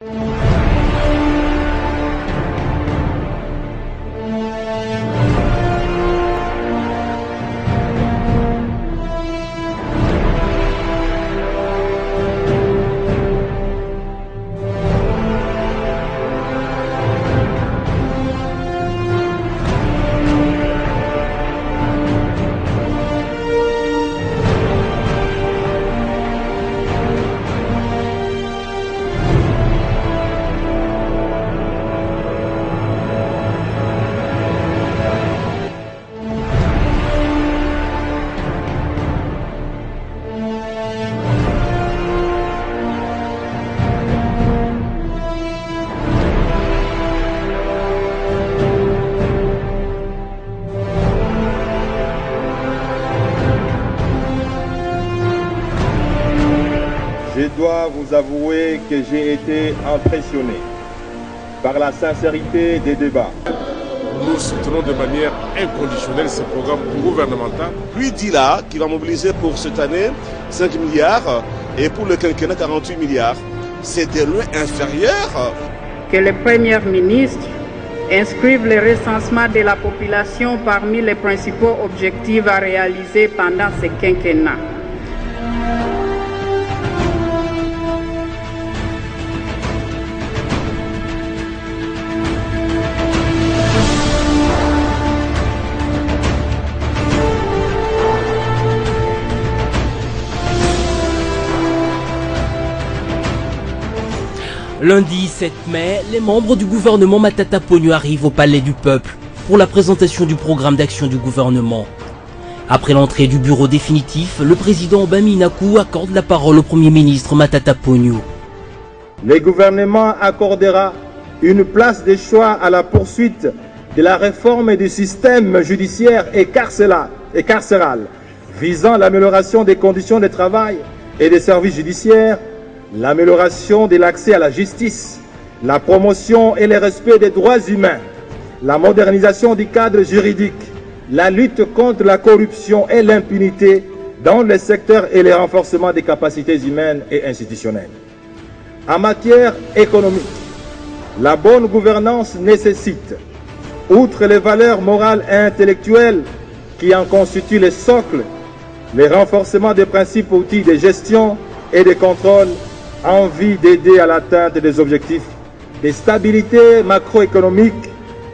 Je dois vous avouer que j'ai été impressionné par la sincérité des débats. Nous soutenons de manière inconditionnelle ce programme gouvernemental. Lui dit là qu'il va mobiliser pour cette année 5 milliards et pour le quinquennat 48 milliards. C'est de loin inférieur. Que le Premier ministre inscrive le recensement de la population parmi les principaux objectifs à réaliser pendant ce quinquennat. Lundi 7 mai, les membres du gouvernement Matata Ponyo arrivent au Palais du Peuple pour la présentation du programme d'action du gouvernement. Après l'entrée du bureau définitif, le président Bami Inaku accorde la parole au Premier ministre Matata Ponyo. Le gouvernement accordera une place de choix à la poursuite de la réforme du système judiciaire et carcéral visant l'amélioration des conditions de travail et des services judiciaires, l'amélioration de l'accès à la justice, la promotion et le respect des droits humains, la modernisation du cadre juridique, la lutte contre la corruption et l'impunité dans les secteurs et le renforcement des capacités humaines et institutionnelles. En matière économique, la bonne gouvernance nécessite, outre les valeurs morales et intellectuelles qui en constituent le socle, le renforcement des principes outils de gestion et de contrôle en vue d'aider à l'atteinte des objectifs de stabilité macroéconomique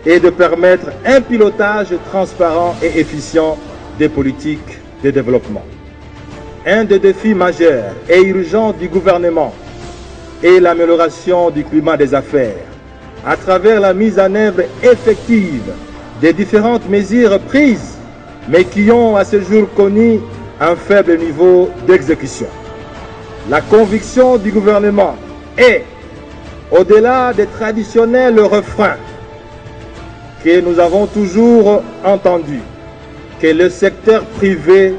et de permettre un pilotage transparent et efficient des politiques de développement. Un des défis majeurs et urgents du gouvernement est l'amélioration du climat des affaires à travers la mise en œuvre effective des différentes mesures prises mais qui ont à ce jour connu un faible niveau d'exécution. La conviction du gouvernement est, au-delà des traditionnels refrains que nous avons toujours entendus, que le secteur privé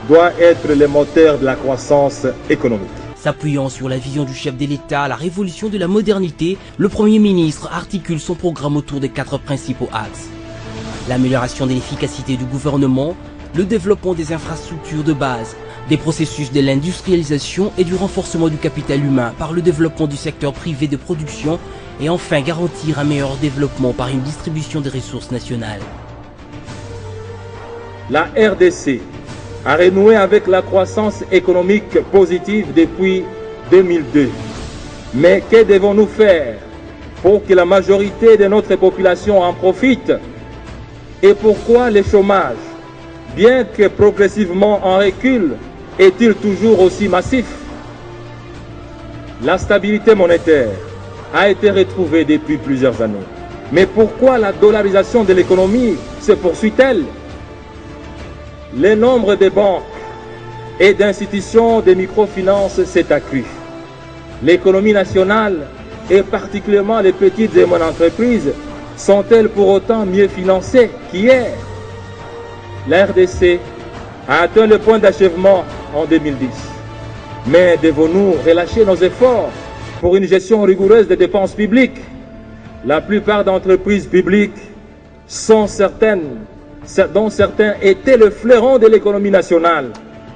doit être le moteur de la croissance économique. S'appuyant sur la vision du chef de l'État à la révolution de la modernité, le Premier ministre articule son programme autour des 4 principaux axes. L'amélioration de l'efficacité du gouvernement, le développement des infrastructures de base, des processus de l'industrialisation et du renforcement du capital humain par le développement du secteur privé de production et enfin garantir un meilleur développement par une distribution des ressources nationales. La RDC a renoué avec la croissance économique positive depuis 2002. Mais que devons-nous faire pour que la majorité de notre population en profite? Et pourquoi le chômage, bien que progressivement en recul, est-il toujours aussi massif? La stabilité monétaire a été retrouvée depuis plusieurs années. Mais pourquoi la dollarisation de l'économie se poursuit-elle? Le nombre de banques et d'institutions de microfinance s'est accru. L'économie nationale, et particulièrement les petites et moyennes entreprises, sont-elles pour autant mieux financées qu'hier? La RDC a atteint le point d'achèvement en 2010. Mais devons-nous relâcher nos efforts pour une gestion rigoureuse des dépenses publiques? La plupart d'entreprises publiques dont certains étaient le fleuron de l'économie nationale,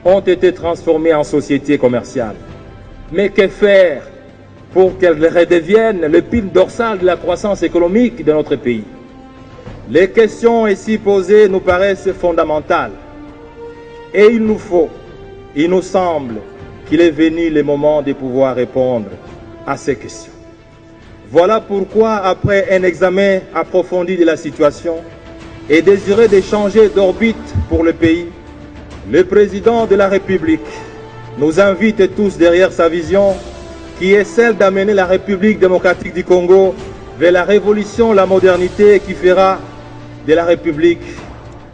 ont été transformées en sociétés commerciales. Mais que faire pour qu'elle redevienne le pile dorsal de la croissance économique de notre pays. Les questions ici posées nous paraissent fondamentales et il nous semble qu'il est venu le moment de pouvoir répondre à ces questions. Voilà pourquoi, après un examen approfondi de la situation et désireux de changer d'orbite pour le pays, le président de la République nous invite tous derrière sa vision qui est celle d'amener la République démocratique du Congo vers la révolution, la modernité qui fera de la République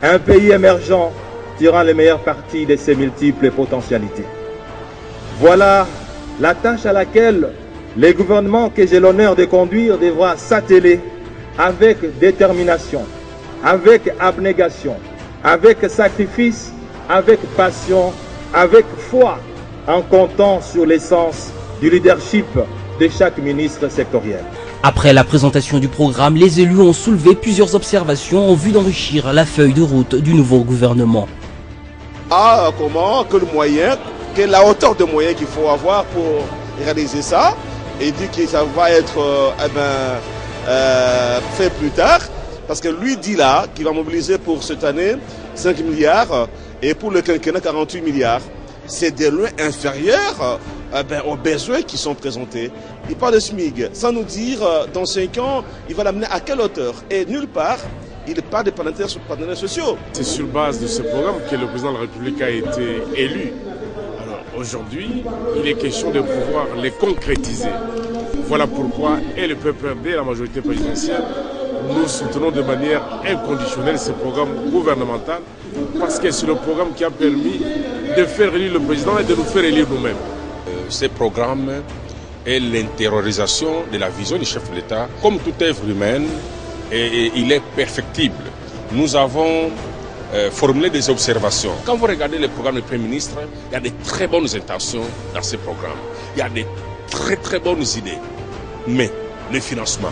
un pays émergent tirant le meilleur parti de ses multiples potentialités. Voilà la tâche à laquelle le gouvernement que j'ai l'honneur de conduire devra s'atteler avec détermination, avec abnégation, avec sacrifice, avec passion, avec foi, en comptant sur l'essence du leadership de chaque ministre sectoriel. Après la présentation du programme, les élus ont soulevé plusieurs observations en vue d'enrichir la feuille de route du nouveau gouvernement. Quel moyen, quelle la hauteur de moyens qu'il faut avoir pour réaliser ça, et dit que ça va être fait plus tard, parce que lui dit là qu'il va mobiliser pour cette année 5 milliards et pour le quinquennat 48 milliards. C'est de loin inférieur aux besoins qui sont présentés. Il parle de SMIG, sans nous dire dans 5 ans, il va l'amener à quelle hauteur. Et nulle part, il parle des partenaires sociaux. C'est sur base de ce programme que le président de la République a été élu. Alors aujourd'hui, il est question de pouvoir les concrétiser. Voilà pourquoi, et le PPRD, la majorité présidentielle, nous soutenons de manière inconditionnelle ce programme gouvernemental parce que c'est le programme qui a permis de faire élire le président et de nous faire élire nous-mêmes. Ce programme est l'intériorisation de la vision du chef de l'État. Comme toute œuvre humaine, et il est perfectible. Nous avons formulé des observations. Quand vous regardez le programme du Premier ministre, il y a de très bonnes intentions dans ce programme. Il y a de très bonnes idées. Mais le financement.